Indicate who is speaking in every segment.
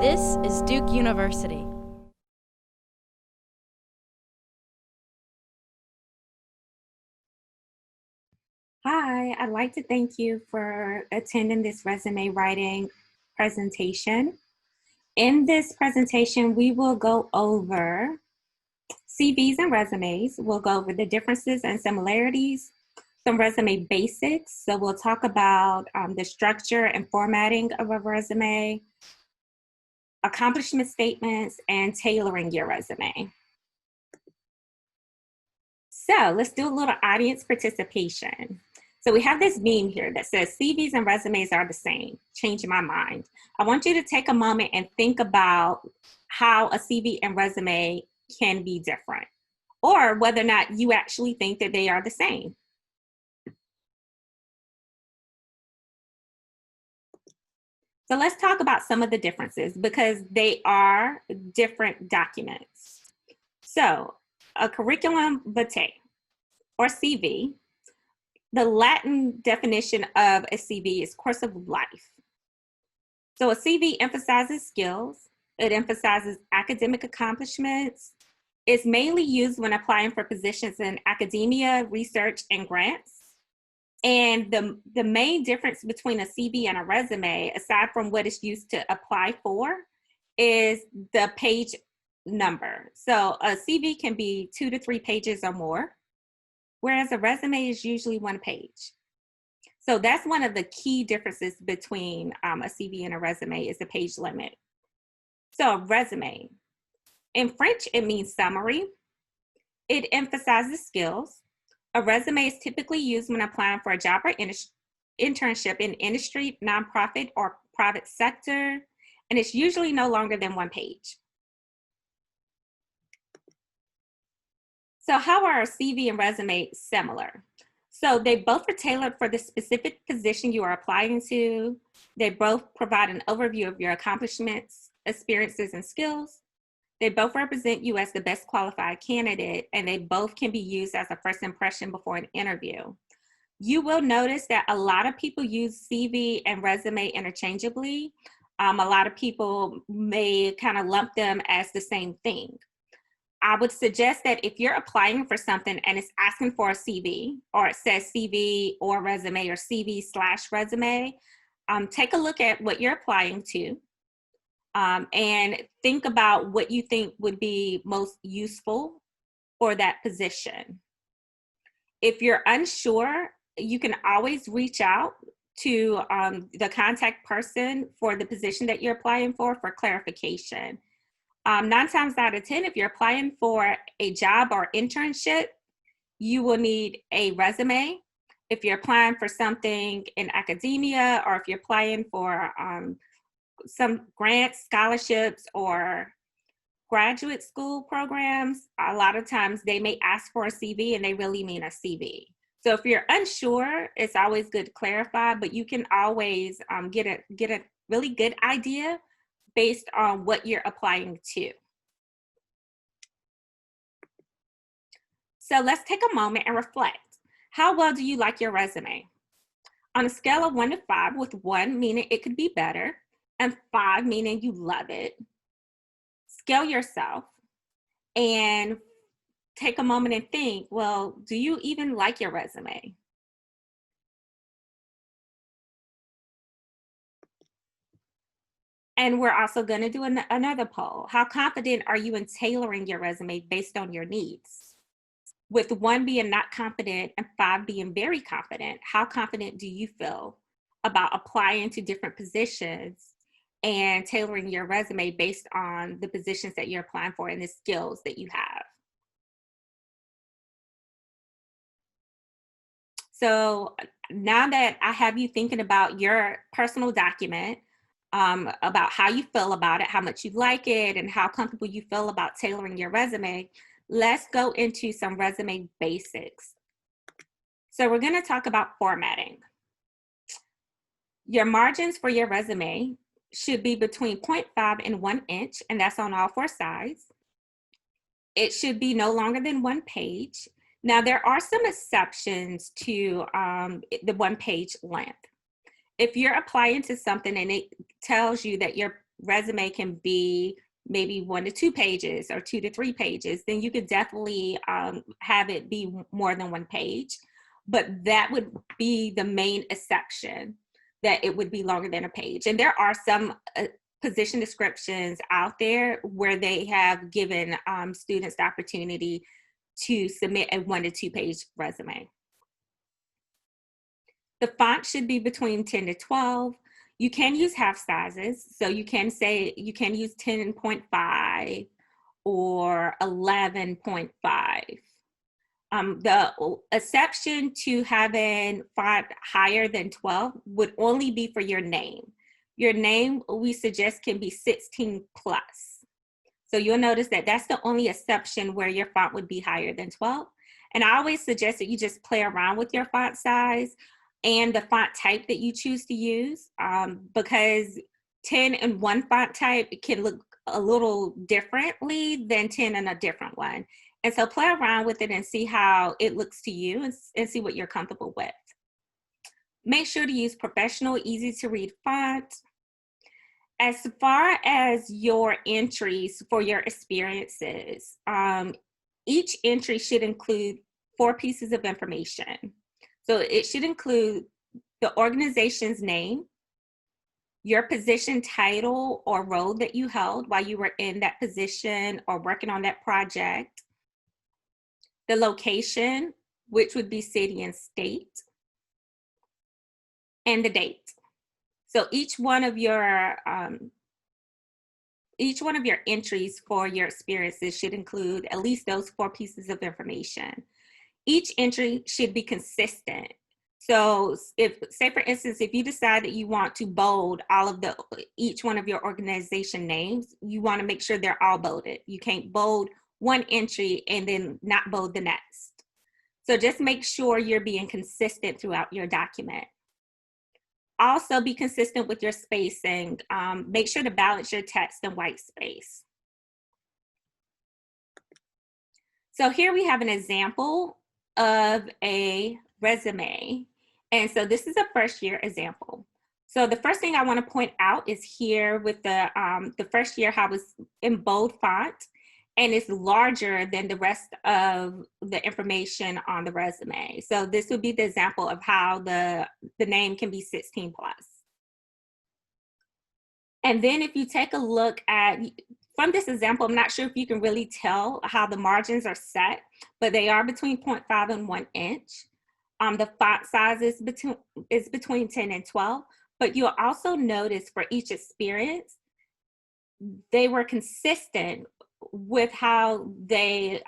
Speaker 1: This is Duke University.
Speaker 2: Hi, I'd like to thank you for attending this resume writing presentation. In this presentation, we will go over CVs and resumes. We'll go over the differences and similarities, some resume basics. So we'll talk about the structure and formatting of a resume, accomplishment statements, and tailoring your resume. So let's do a little audience participation. So we have this meme here that says CVs and resumes are the same, changing my mind. I want you to take a moment and think about how a CV and resume can be different, or whether or not you actually think that they are the same. So let's talk about some of the differences because they are different documents. So a curriculum vitae or CV, the Latin definition of a CV is course of life. So a CV emphasizes skills. It emphasizes academic accomplishments. It's mainly used when applying for positions in academia, research, and grants. And the main difference between a CV and a resume, aside from what it's used to apply for, is the page number. So a CV can be 2 to 3 pages or more, whereas a resume is usually 1 page. So that's one of the key differences between a CV and a resume is the page limit. So a resume, in French, it means summary. It emphasizes skills. A resume is typically used when applying for a job or internship in industry, nonprofit, or private sector, and it's usually no longer than 1 page. So how are a CV and resume similar? So they both are tailored for the specific position you are applying to. They both provide an overview of your accomplishments, experiences, and skills. They both represent you as the best qualified candidate, and they both can be used as a first impression before an interview. You will notice that a lot of people use CV and resume interchangeably. A lot of people may kind of lump them as the same thing. I would suggest that if you're applying for something and it's asking for a CV, or it says CV or resume or CV/resume, take a look at what you're applying to and think about what you think would be most useful for that position. If you're unsure, you can always reach out to the contact person for the position that you're applying for clarification. 9 times out of 10, if you're applying for a job or internship, you will need a resume. If you're applying for something in academia, or if you're applying for some grants, scholarships, or graduate school programs, a lot of times they may ask for a CV and they really mean a CV. So if you're unsure, it's always good to clarify, but you can always get a really good idea based on what you're applying to. So let's take a moment and reflect. How well do you like your resume? On a scale of 1 to 5, with 1 meaning it could be better and 5 meaning you love it, scale yourself and take a moment and think, well, do you even like your resume? And we're also going to do another poll. How confident are you in tailoring your resume based on your needs? With 1 being not confident and 5 being very confident, how confident do you feel about applying to different positions and tailoring your resume based on the positions that you're applying for and the skills that you have? So now that I have you thinking about your personal document, about how you feel about it, how much you like it, and how comfortable you feel about tailoring your resume, let's go into some resume basics. So we're going to talk about formatting. Your margins for your resume should be between 0.5 and 1 inch, and that's on all 4 sides. It should be no longer than 1 page. Now, there are some exceptions to the 1 page length. If you're applying to something and it tells you that your resume can be maybe 1 to 2 pages or 2 to 3 pages, then you could definitely have it be more than 1 page. But that would be the main exception, that it would be longer than a page. And there are some position descriptions out there where they have given students the opportunity to submit a 1 to 2 page resume. The font should be between 10 to 12. You can use half sizes. So you can say, you can use 10.5 or 11.5. The exception to having font higher than 12 would only be for your name. Your name, we suggest, can be 16 plus. So you'll notice that that's the only exception where your font would be higher than 12. And I always suggest that you just play around with your font size and the font type that you choose to use, because 10 in one font type can look a little differently than 10 in a different one. And so play around with it and see how it looks to you, and see what you're comfortable with. Make sure to use professional, easy to read font. As far as your entries for your experiences, each entry should include 4 pieces of information. So it should include the organization's name, your position title or role that you held while you were in that position or working on that project, the location, which would be city and state, and the date. So each one of your entries for your experiences should include at least those 4 pieces of information. Each entry should be consistent. So if, say for instance, if you decide that you want to bold each one of your organization names, you want to make sure they're all bolded. You can't bold one entry and then not bold the next. So just make sure you're being consistent throughout your document. Also be consistent with your spacing. Make sure to balance your text and white space. So here we have an example of a resume. And so this is a first year example. So the first thing I want to point out is here with the first year, how it's in bold font and it's larger than the rest of the information on the resume. So this would be the example of how the name can be 16 plus. And then if you take a look at, from this example, I'm not sure if you can really tell how the margins are set, but they are between 0.5 and 1 inch. The font size is between 10 and 12, but you'll also notice for each experience, they were consistent with how they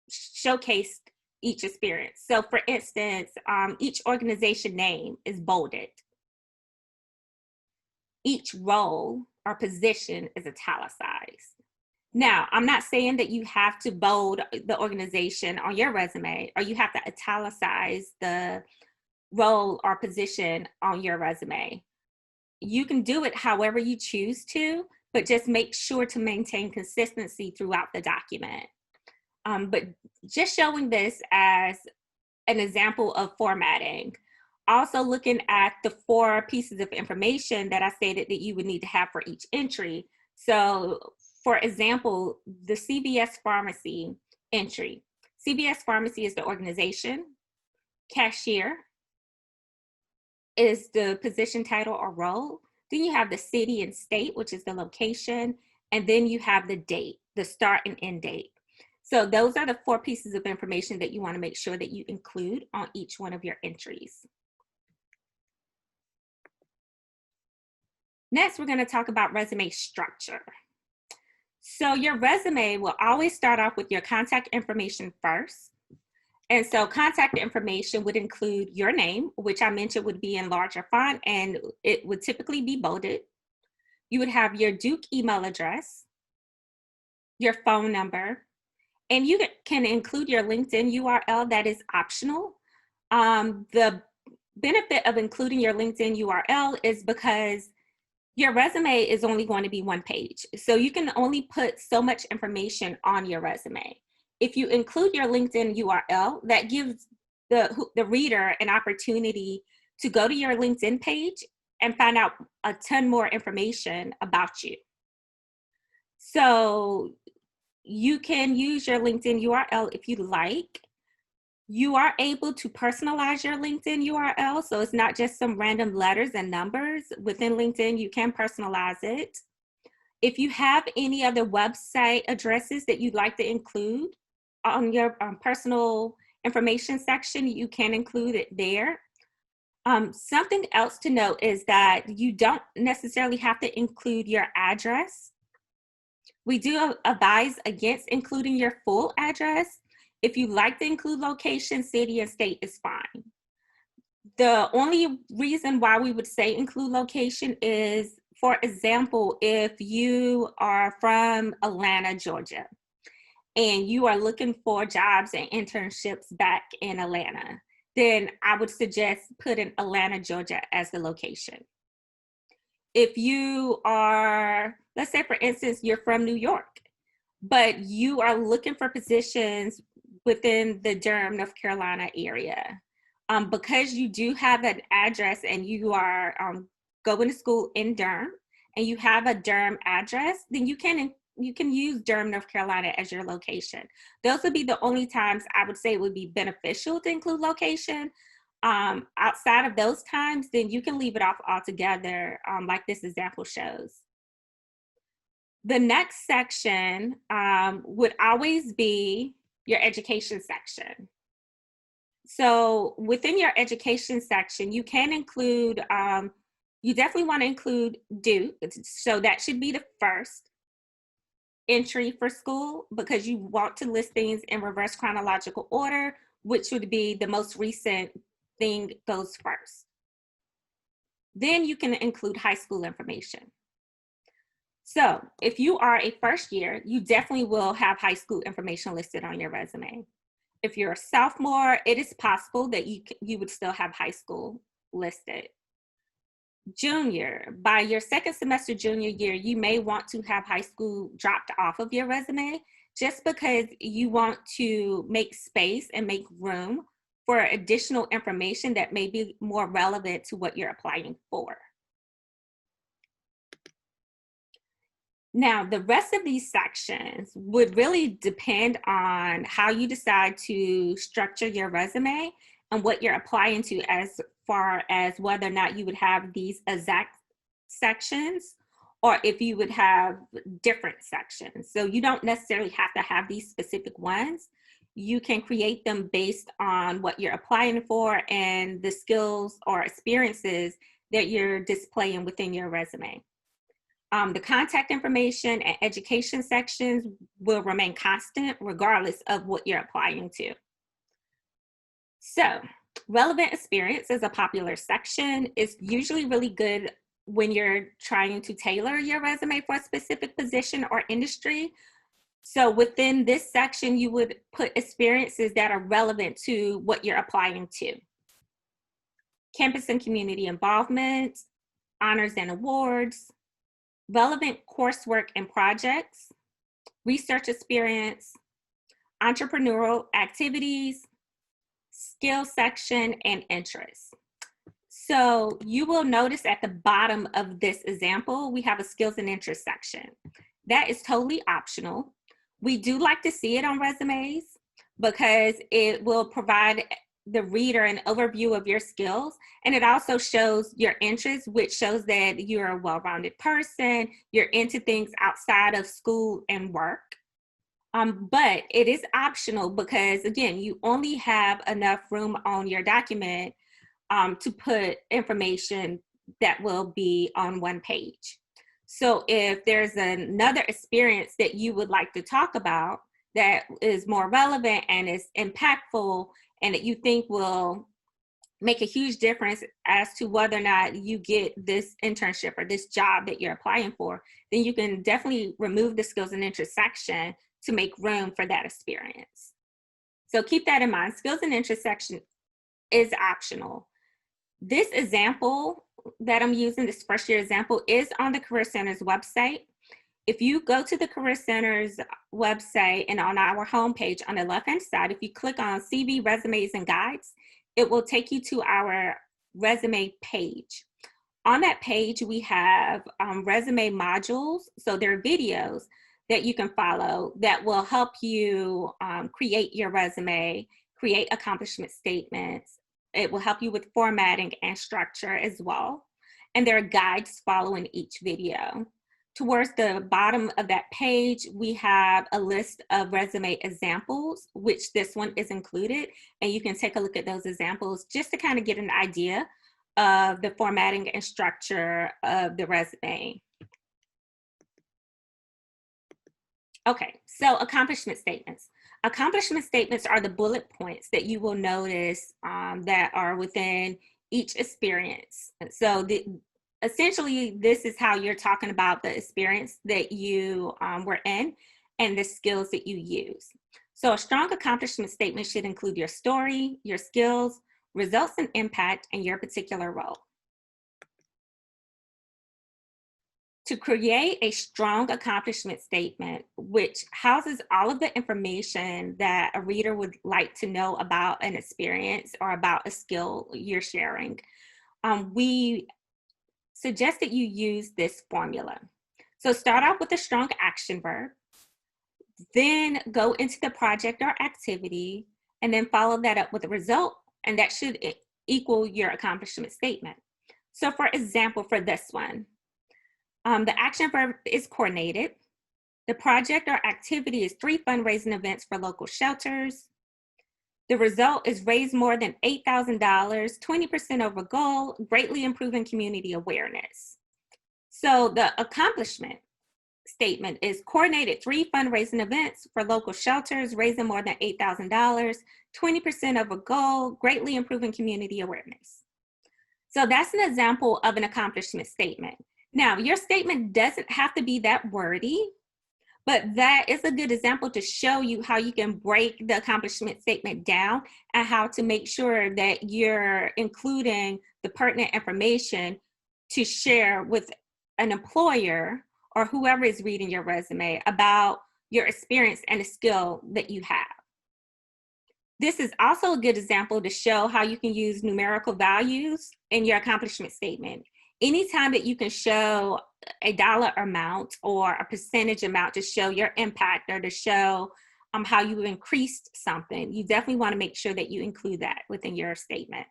Speaker 2: showcased each experience. So for instance, each organization name is bolded. Each role or position is italicized. Now, I'm not saying that you have to bold the organization on your resume or you have to italicize the role or position on your resume. You can do it however you choose to, but just make sure to maintain consistency throughout the document. But just showing this as an example of formatting. Also looking at the 4 pieces of information that I stated that you would need to have for each entry. So for example, the CVS Pharmacy entry. CVS Pharmacy is the organization. Cashier is the position title or role. Then you have the city and state, which is the location. And then you have the date, the start and end date. So those are the 4 pieces of information that you want to make sure that you include on each one of your entries. Next, we're going to talk about resume structure. So your resume will always start off with your contact information first. And so contact information would include your name, which I mentioned would be in larger font and it would typically be bolded. You would have your Duke email address, your phone number, and you can include your LinkedIn URL. That is optional. The benefit of including your LinkedIn URL is because your resume is only going to be 1 page. So you can only put so much information on your resume. If you include your LinkedIn URL, that gives the reader an opportunity to go to your LinkedIn page and find out a ton more information about you. So you can use your LinkedIn URL if you like. You are able to personalize your LinkedIn URL. So it's not just some random letters and numbers. Within LinkedIn, you can personalize it. If you have any other website addresses that you'd like to include on your personal information section, you can include it there. Something else to note is that you don't necessarily have to include your address. We do advise against including your full address. If you like to include location, city, and state is fine. The only reason why we would say include location is, for example, if you are from Atlanta, Georgia, and you are looking for jobs and internships back in Atlanta, then I would suggest putting Atlanta, Georgia as the location. If you are, let's say for instance, you're from New York, but you are looking for positions within the Durham, North Carolina area, because you do have an address and you are going to school in Durham and you have a Durham address, then you can use Durham, North Carolina as your location. Those would be the only times I would say it would be beneficial to include location. Outside of those times, then you can leave it off altogether, like this example shows. The next section would always be your education section. So within your education section, you can include, you definitely want to include Duke. So that should be the first entry for school, because you want to list things in reverse chronological order, which would be the most recent thing goes first. Then you can include high school information. So if you are a first year, you definitely will have high school information listed on your resume. If you're a sophomore, it is possible that you would still have high school listed. Junior, by your second semester junior year, you may want to have high school dropped off of your resume, just because you want to make space and make room for additional information that may be more relevant to what you're applying for. Now, the rest of these sections would really depend on how you decide to structure your resume and what you're applying to, as far as whether or not you would have these exact sections or if you would have different sections. So you don't necessarily have to have these specific ones. You can create them based on what you're applying for and the skills or experiences that you're displaying within your resume. The contact information and education sections will remain constant regardless of what you're applying to. So, relevant experience is a popular section. It's usually really good when you're trying to tailor your resume for a specific position or industry. So within this section, you would put experiences that are relevant to what you're applying to. Campus and community involvement, honors and awards, relevant coursework and projects, research experience, entrepreneurial activities, skill section, and interests. So you will notice at the bottom of this example, we have a skills and interests section. That is totally optional. We do like to see it on resumes because it will provide the reader an overview of your skills, and it also shows your interests, which shows that you're a well-rounded person, you're into things outside of school and work. But it is optional because, again, you only have enough room on your document to put information that will be on one page. So if there's another experience that you would like to talk about that is more relevant and is impactful and that you think will make a huge difference as to whether or not you get this internship or this job that you're applying for, then you can definitely remove the skills and interests section to make room for that experience. So keep that in mind. Skills and interests section is optional. This example that I'm using, this first year example, is on the Career Center's website. If you go to the Career Center's website and on our homepage on the left-hand side, if you click on CV, resumes, and guides, it will take you to our resume page. On that page, we have resume modules. So there are videos that you can follow that will help you create your resume, create accomplishment statements. It will help you with formatting and structure as well. And there are guides following each video. Towards the bottom of that page, we have a list of resume examples, which this one is included. And you can take a look at those examples just to kind of get an idea of the formatting and structure of the resume. Okay, so accomplishment statements. Accomplishment statements are the bullet points that you will notice that are within each experience. So essentially, this is how you're talking about the experience that you were in and the skills that you use. So a strong accomplishment statement should include your story, your skills, results and impact, and your particular role. To create a strong accomplishment statement, which houses all of the information that a reader would like to know about an experience or about a skill you're sharing, we suggest that you use this formula. So start out with a strong action verb, then go into the project or activity, and then follow that up with a result, and that should equal your accomplishment statement. So for example, for this one, the action verb is coordinated. The project or activity is 3 fundraising events for local shelters. The result is raise more than $8,000, 20% over goal, greatly improving community awareness. So the accomplishment statement is coordinated 3 fundraising events for local shelters, raising more than $8,000, 20% over goal, greatly improving community awareness. So that's an example of an accomplishment statement. Now, your statement doesn't have to be that wordy, but that is a good example to show you how you can break the accomplishment statement down and how to make sure that you're including the pertinent information to share with an employer or whoever is reading your resume about your experience and the skill that you have. This is also a good example to show how you can use numerical values in your accomplishment statement. Anytime that you can show a dollar amount or a percentage amount to show your impact or to show how you've increased something, you definitely want to make sure that you include that within your statement.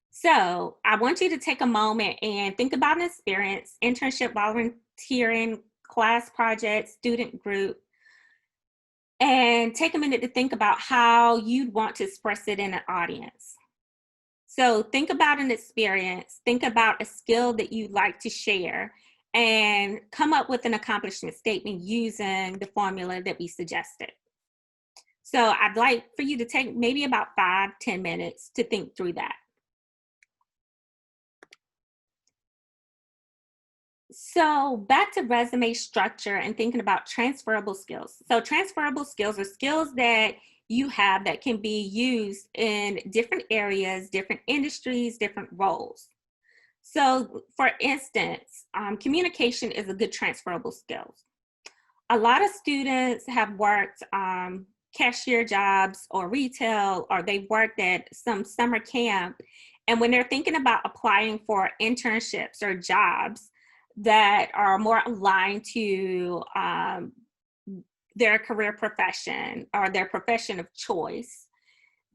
Speaker 2: So I want you to take a moment and think about an experience, internship, volunteering, class project, student group, and take a minute to think about how you'd want to express it in an audience. So think about an experience, think about a skill that you'd like to share, and come up with an accomplishment statement using the formula that we suggested. So I'd like for you to take maybe about 5-10 minutes to think through that. So back to resume structure and thinking about transferable skills. So transferable skills are skills that you have that can be used in different areas, different industries, different roles. So for instance, communication is a good transferable skill. A lot of students have worked cashier jobs or retail, or they've worked at some summer camp. And when they're thinking about applying for internships or jobs that are more aligned to their career profession or their profession of choice,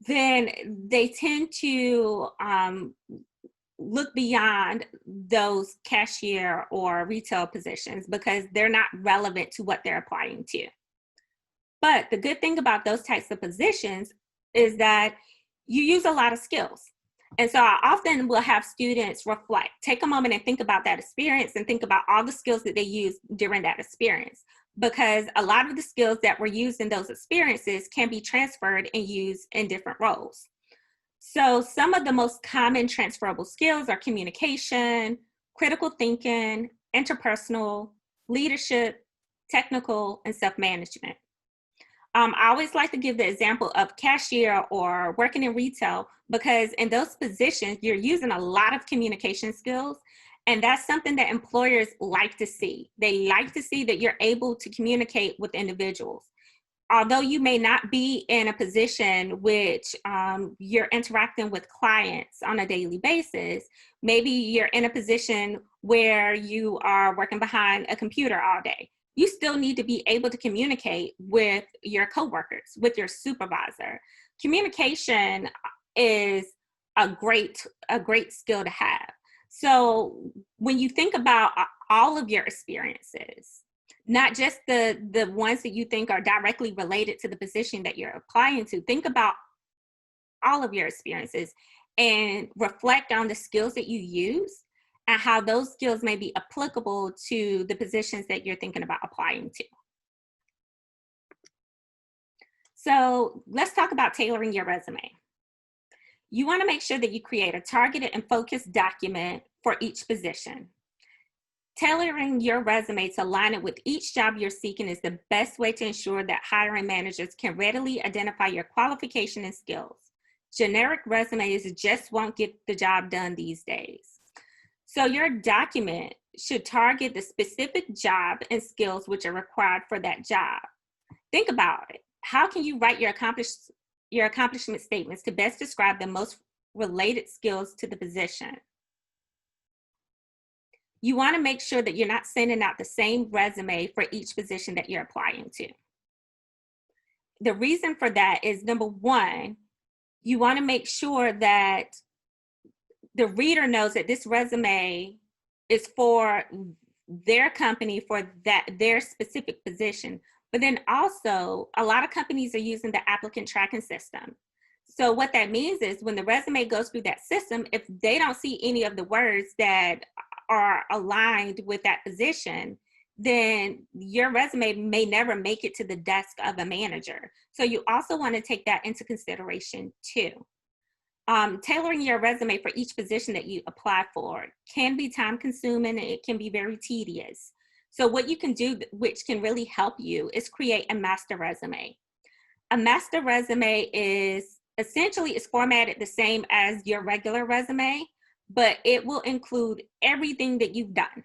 Speaker 2: then they tend to look beyond those cashier or retail positions because they're not relevant to what they're applying to. But the good thing about those types of positions is that you use a lot of skills. And so I often will have students reflect, take a moment and think about that experience and think about all the skills that they use during that experience, because a lot of the skills that were used in those experiences can be transferred and used in different roles. So some of the most common transferable skills are communication, critical thinking, interpersonal, leadership, technical, and self-management. I always like to give the example of cashier or working in retail, because in those positions, you're using a lot of communication skills. And that's something that employers like to see. They like to see that you're able to communicate with individuals. although you may not be in a position which you're interacting with clients on a daily basis, maybe you're in a position where you are working behind a computer all day. You still need to be able to communicate with your coworkers, with your supervisor. Communication is a great skill to have. So when you think about all of your experiences, not just the ones that you think are directly related to the position that you're applying to, think about all of your experiences and reflect on the skills that you use and how those skills may be applicable to the positions that you're thinking about applying to. So let's talk about tailoring your resume. You want to make sure that you create a targeted and focused document for each position. Tailoring your resume to align it with each job you're seeking is the best way to ensure that hiring managers can readily identify your qualification and skills. Generic resumes just won't get the job done these days. So your document should target the specific job and skills which are required for that job. Think about it. How can you write your accomplishment statements to best describe the most related skills to the position? You want to make sure that you're not sending out the same resume for each position that you're applying to. The reason for that is, number one, you want to make sure that the reader knows that this resume is for their company, for their specific position. But then also, a lot of companies are using the applicant tracking system. So what that means is when the resume goes through that system, if they don't see any of the words that are aligned with that position, then your resume may never make it to the desk of a manager. So you also want to take that into consideration too. Tailoring your resume for each position that you apply for can be time consuming and it can be very tedious. So what you can do, which can really help you, is create a master resume. A master resume is essentially formatted the same as your regular resume, but it will include everything that you've done.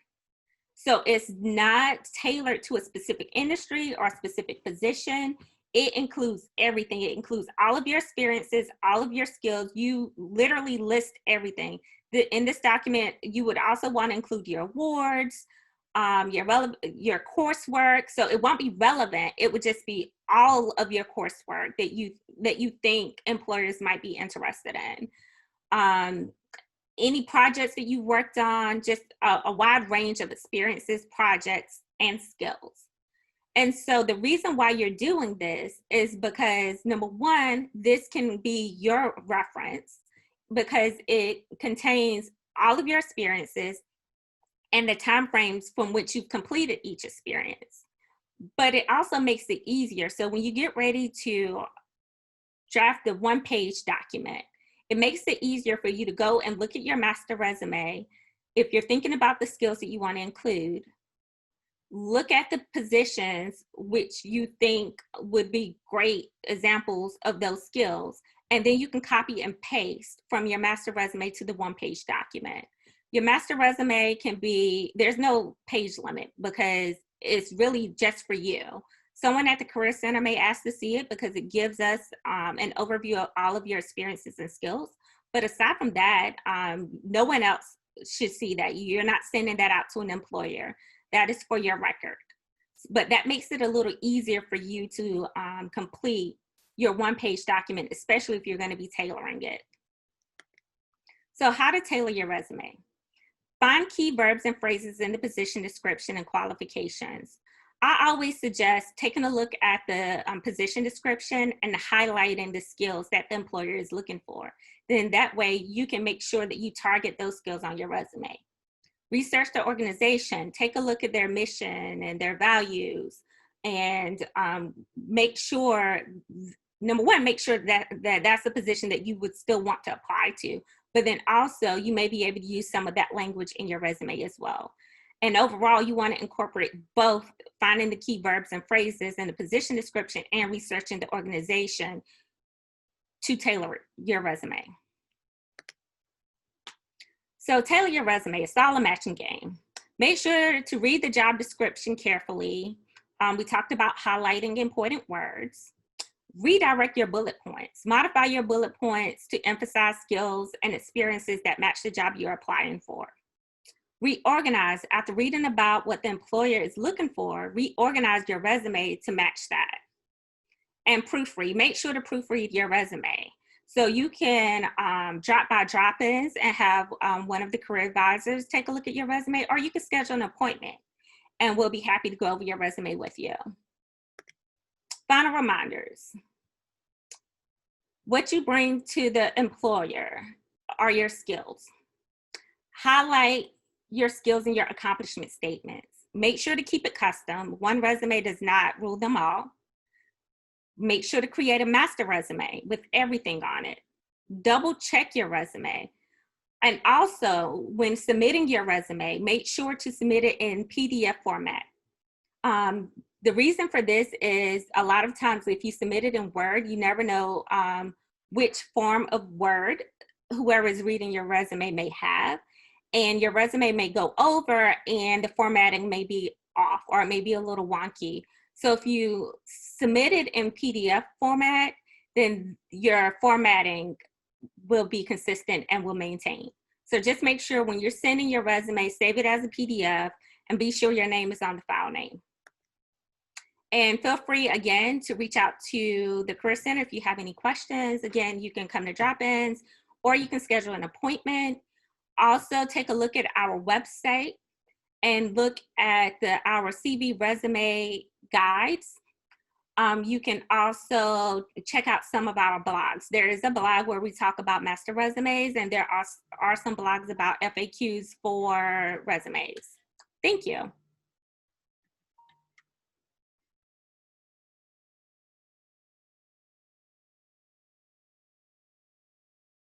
Speaker 2: So it's not tailored to a specific industry or a specific position. It includes everything. It includes all of your experiences, all of your skills. You literally list everything. In this document, you would also want to include your awards, your coursework. So it won't be relevant. It would just be all of your coursework that you think employers might be interested in. Any projects that you worked on, just a wide range of experiences, projects, and skills. And so the reason why you're doing this is because, number one, this can be your reference because it contains all of your experiences and the timeframes from which you've completed each experience. But it also makes it easier. So when you get ready to draft the one-page document, it makes it easier for you to go and look at your master resume. If you're thinking about the skills that you want to include, look at the positions which you think would be great examples of those skills, and then you can copy and paste from your master resume to the one-page document. Your master resume can be, there's no page limit because it's really just for you. Someone at the Career Center may ask to see it because it gives us an overview of all of your experiences and skills. But aside from that, no one else should see that. You're not sending that out to an employer. That is for your record. But that makes it a little easier for you to complete your one-page document, especially if you're going to be tailoring it. So how to tailor your resume. Find key verbs and phrases in the position description and qualifications. I always suggest taking a look at the position description and highlighting the skills that the employer is looking for. Then that way you can make sure that you target those skills on your resume. Research the organization, take a look at their mission and their values, and make sure, number one, make sure that that's a position that you would still want to apply to, but then also you may be able to use some of that language in your resume as well. And overall, you want to incorporate both finding the key verbs and phrases in the position description and researching the organization to tailor your resume. So tailor your resume. It's all a matching game. Make sure to read the job description carefully. We talked about highlighting important words. Redirect your bullet points. Modify your bullet points to emphasize skills and experiences that match the job you're applying for. Reorganize. After reading about what the employer is looking for, reorganize your resume to match that. And proofread. Make sure to proofread your resume. So you can drop-ins and have one of the career advisors take a look at your resume, or you can schedule an appointment and we'll be happy to go over your resume with you. Final reminders. What you bring to the employer are your skills. Highlight your skills in your accomplishment statements. Make sure to keep it custom. One resume does not rule them all. Make sure to create a master resume with everything on it. Double check your resume. And also, when submitting your resume, make sure to submit it in PDF format. The reason for this is a lot of times if you submit it in Word, you never know which form of Word whoever is reading your resume may have. And your resume may go over and the formatting may be off or it may be a little wonky. So if you submit it in PDF format, then your formatting will be consistent and will maintain. So just make sure when you're sending your resume, save it as a PDF and be sure your name is on the file name. And feel free, again, to reach out to the Career Center if you have any questions. Again, you can come to drop-ins or you can schedule an appointment. Also, take a look at our website and look at our CV resume guides. You can also check out some of our blogs. There is a blog where we talk about master resumes, and there are some blogs about FAQs for resumes. Thank you.